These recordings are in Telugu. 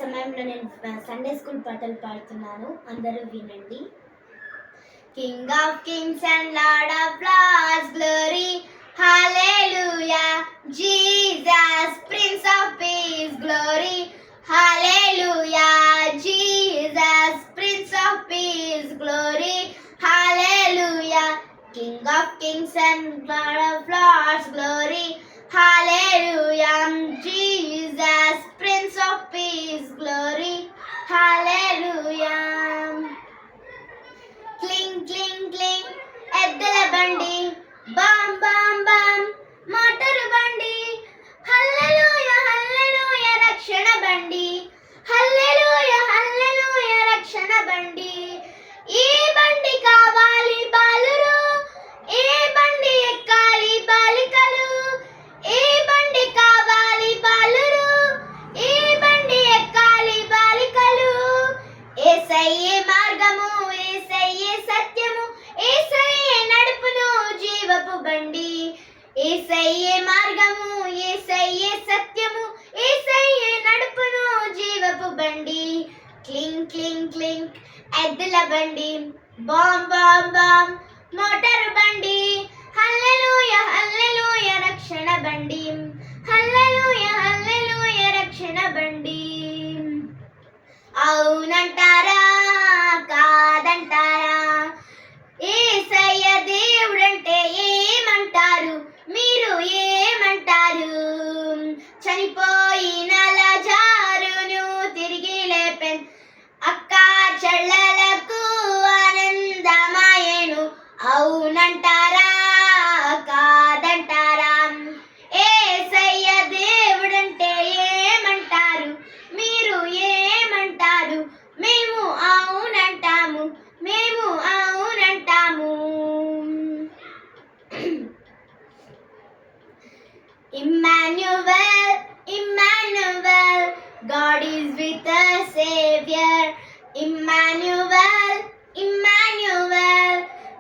సమయంలో నేను సండే స్కూల్ పాటలు పాడుతున్నాను, అందరూ వినండి. King of kings and lord of lords, glory hallelujah. Jesus prince of peace, glory hallelujah. Jesus prince of peace, glory hallelujah. King of kings and Lord of lords, glory hallelujah. Jesus Prince of peace, glory hallelujah. Cling cling cling eddala bandi, bam bam bam motor bandi, hallelujah hallelujah rakshana bandi, hallelujah hallelujah rakshana bandi. ee bandi kavali baluru, ఏ బండి ఎక్కాలి బాలికలు, ఏ బండి కావాలి బాలురు, ఏ బండి ఎక్కాలి బాలికలు. యేసయ్యే మార్గము, యేసయ్యే సత్యము, యేసయ్యే నడుపును జీవపు బండి. యేసయ్యే మార్గము, యేసయ్యే సత్యము, యేసయ్యే నడుపును జీవపు బండి. క్లింగ్ క్లింగ్ క్లింగ్ ఎద్దుల బండి, బామ్ బామ్ బామ్ మోటార్ బండి, హల్లెలూయా హల్లెలూయా రక్షణ బండి, హల్లెలూయా హల్లెలూయా రక్షణ బండి. అవునంటారా కాదంటారా, యేసయ్య దేవుడంటే ఏమంటారు, మీరు ఏమంటారు? చనిపోయిన లాజరును తిరిగి లేపెన్, అక్క చెల్లెలకు ఆనందమాయెను. అవునంటారా కాదంటారా, యేసయ్య దేవుడంటే ఏమంటారు, మీరు ఏమంటారు? మేము అవునంటాము, మేము అవునంటాము. Emmanuel, Emmanuel, God is with us, Savior. Emmanuel, Emmanuel,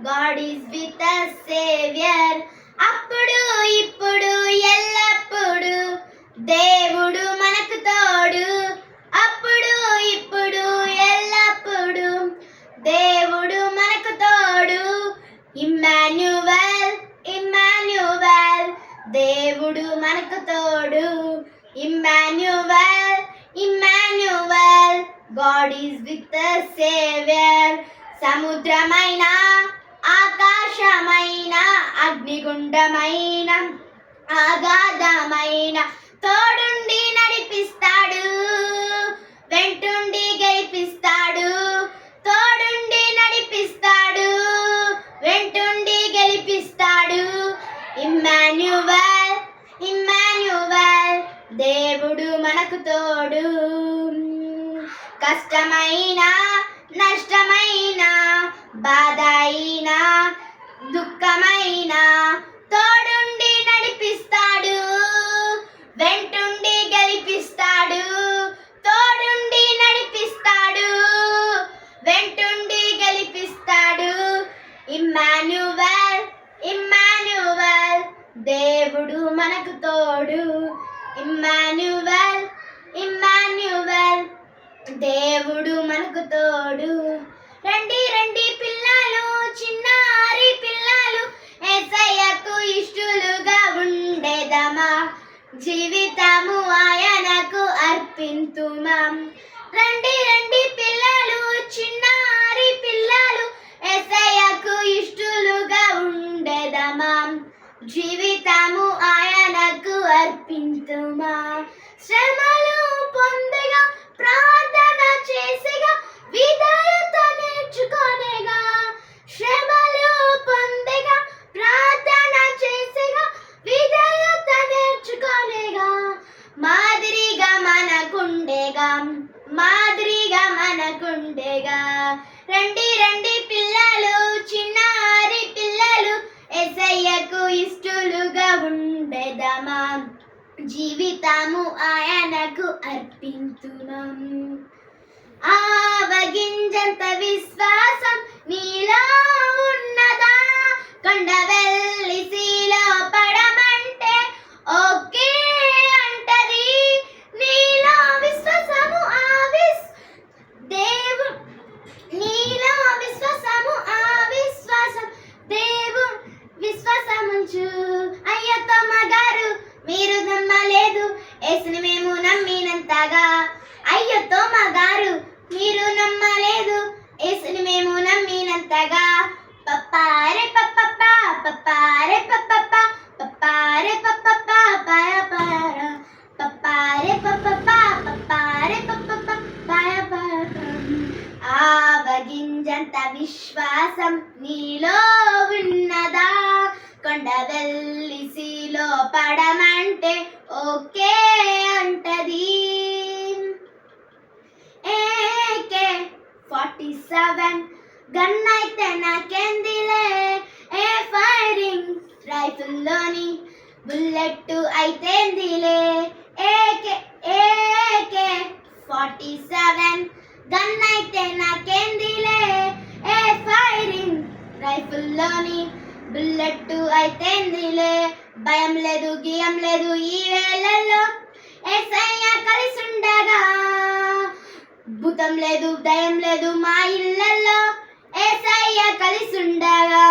God is with us, Savior. అప్పుడు ఇప్పుడు ఎల్లప్పుడు దేవుడు మనకు తోడు, అప్పుడు ఇప్పుడు ఎల్లప్పుడు దేవుడు మనకు తోడు. ఇమ్మాన్యువల్, ఇమ్మాన్యువల్, దేవుడు మనకు తోడు. Emmanuel, Emmanuel, God is with us, Savior. సముద్రమైన ఆకాశమైన అగ్నిగుండమైన అగాధమైన తోడుండి నడిపిస్తాడు, వెంటుండి గెలిపిస్తాడు. తోడుండి నడిపిస్తాడు, వెంటుండి గెలిపిస్తాడు. ఇమ్మాన్యువల్, ఇమ్మాన్యువల్, దేవుడు మనకు తోడు. కష్టమైన నష్టమైన బాధ అయినా దుఃఖమైన తోడుండి నడిపిస్తాడు, వెంటుండి గెలిపిస్తాడు. తోడుండి నడిపిస్తాడు, వెంటుండి గెలిపిస్తాడు. ఇమ్మాన్యువల్, ఇమ్మాన్యువల్, దేవుడు మనకు తోడు. ఇమ్మాన్యువల్, ఇమ్మాన్యువల్, దేవుడు మనకు తోడు. రండి రండి పిల్లలు, చిన్నారి పిల్లలు, యేసయ్యకు ఇష్టలుగా ఉండేదమా, జీవితము ఆయనకు అర్పింతుమా. రండి రండి పిల్లలు, చిన్నారి పిల్లలు, యేసయ్యకు ఇష్టలుగా ఉండేదమా, జీవితము ఆయనకు అర్పింతుమా. శ్రమలు పొందగా ప్రార్థన చేసేగా విధేయత నేర్చుకోనేగా, శ్రమలు పొందగా ప్రార్థన చేసేగా విధేయత నేర్చుకోనేగా. మాదిరిగా మనకుండేగా, మాదిరిగా మనకుండేగా. రండి రండి పిల్లలు, చిన్నారి పిల్లలు, యేసయ్యకు ఇష్టలుగా ఉండేదమా, జీవితము ఆయనకు అర్పింతుమా. ఆవగింజంత విశ్వాసం నీలో ఉన్నదా, కొండవెల్లి శీలో పడమంటే ఓకే అంటది. నీలో విశ్వాసము ఎంతగా. అయ్యో తోమా గారు మీరు నమ్మలేదు యేసుని మేము నమ్మినంతగా. పప్పారే పప్పప్ప పప్పారే పప్పప్ప పప్పారే పప్పప్ప పాయ పార పప్పారే పప్పప్ప పప్పారే పప్పప్ప పాయ పార. ఆవగింజంత విశ్వాసం నీలో ఉన్నదా? కొండ వెల్లిసిలో పడమంటే ఓకే అంటది. AK-47 గన్ అయితే నాకెందిలే. ఏ ఫైరింగ్ రైఫిల్లోని బుల్లెట్ అయితేందిలే. AK-47 గన్ అయితే నాకెందిలే. ఏ ఫైరింగ్ రైఫిల్లోని బుల్లెట్ అయితేందిలే. భయం లేదు గియం లేదు ఈ వేళల్లో యేసయ్య కలిసుండగా. భూతం లేదు దయం లేదు మా ఇళ్ళల్లో యేసయ్య కలిసుండగా.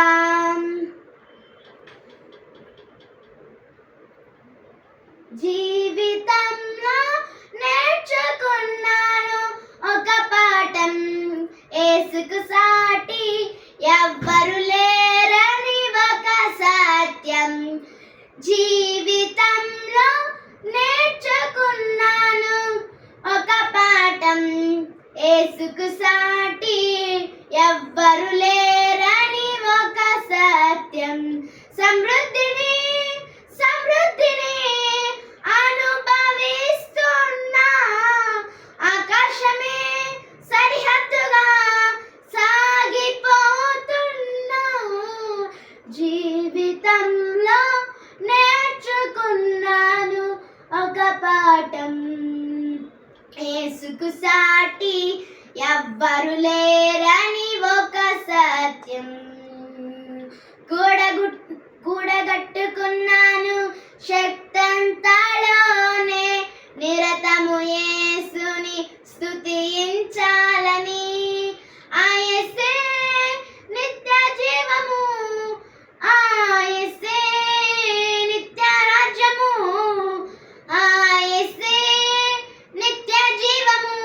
జీవితంలో నేర్చుకున్నాను ఒక పాఠం, యేసుకు సాటి ఎవ్వరు లేరని ఒక సత్యం. జీవితంలో నేర్చుకున్నాను ఒక పాఠం, యేసుకు సాటి ఎవ్వరు లేరని ఒక సత్యం. సమృద్ధిని సమృద్ధిని అనుభవిస్తున్నా, ఆకాశమే సరిహద్దుగా సాగిపోతున్నా. జీవితంలో నేర్చుకున్నాను ఒక పాఠం, యేసుకు సాటి ఎవ్వరు లేరని ఒక సత్యం. కూడగట్టుకున్నాను శక్తంతలోనే నిరతము యేసుని స్తుతించాలని. ఆ యేసే నిత్య జీవము, ఆ యేసే నిత్య రాజ్యము, ఆ యేసే నిత్య జీవము,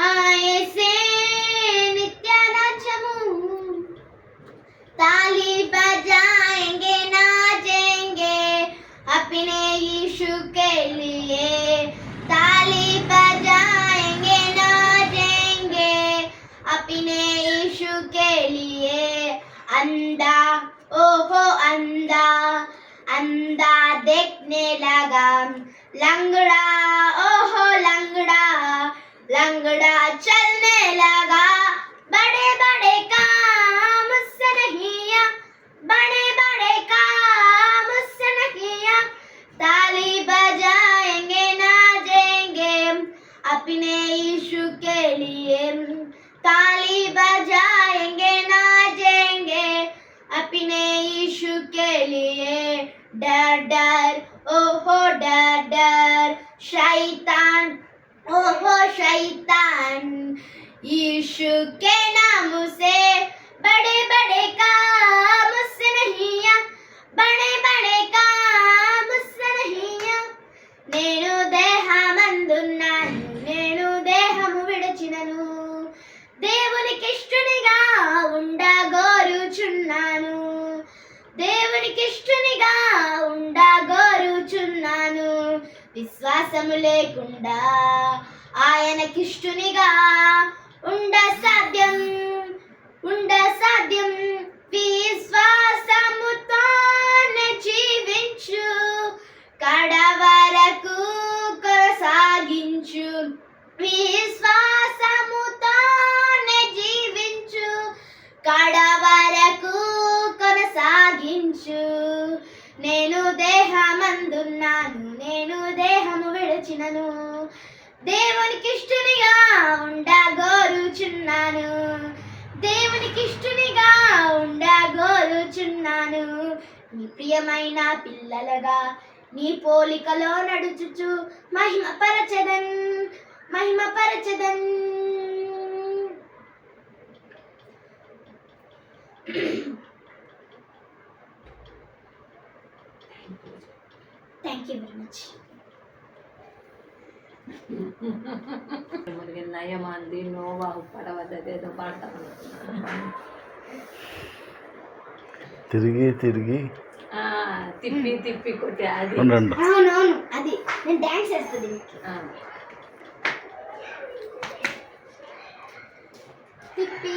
ఆ యేసే నిత్య రాజ్యము. ताली बजाएंगे नाचेंगे अपने यीशु के लिए. ताली बजाएंगे नाचेंगे अपने यीशु के लिए. अंधा ओहो अंधा अंधा देखने लगा, लंगड़ा ओहो लंगड़ा लंगड़ा चलने लगा. बड़े बड़े काम मुझसे नहीं या, बड़े बड़े काम मुझसे नहीं या. ताली बजाएंगे नाचेंगे अपने यीशु के लिए. ताली बजाएंगे नाचेंगे अपने यीशु के लिए. डर डर ओहो डर डर शैतान ओहो शैतान, यीशु के नाम से बड़े बड़े काम मुझसे नहीं या, बड़े बड़े काम मुझसे नहीं या. నేను దేహమందున్నాను, నేను దేహము విడిచినను, దేవునికి ఇష్టనిగా ఉండగోరుచున్నాను, దేవునికి ఇష్టనిగా ఉండగోరుచున్నాను. విశ్వాసము లేకుండా ఆయనకిష్టునిగా ఉండ సాధ్యం, ఉండ సాధ్యం. విశ్వాసముతోనే జీవించు, కడవరకు కొనసాగించు. విశ్వాసముతోనే జీవించు, కడవరకు కొనసాగించు. నేను దేహమందున్నాను, నేను దేహము విడిచినను, దేవునికి ఇష్టనిగా ఉండగోరుచున్నాను, దేవునికి ఇష్టనిగా ఉండగోరుచున్నాను. నీ ప్రియమైన పిల్లలుగా నీ పోలికలో నడుచుచు మహిమపరచెదన్, మహిమపరచెదన్. Thank you very much. మురిగి నయమంది నోవాహు పడవదేదో పాడతాను. తిరిగి తిరిగి తిప్పి తిప్పి కొట్టి అది. అవునవును, అది నేను డాన్స్ చేస్తుంది తిప్పి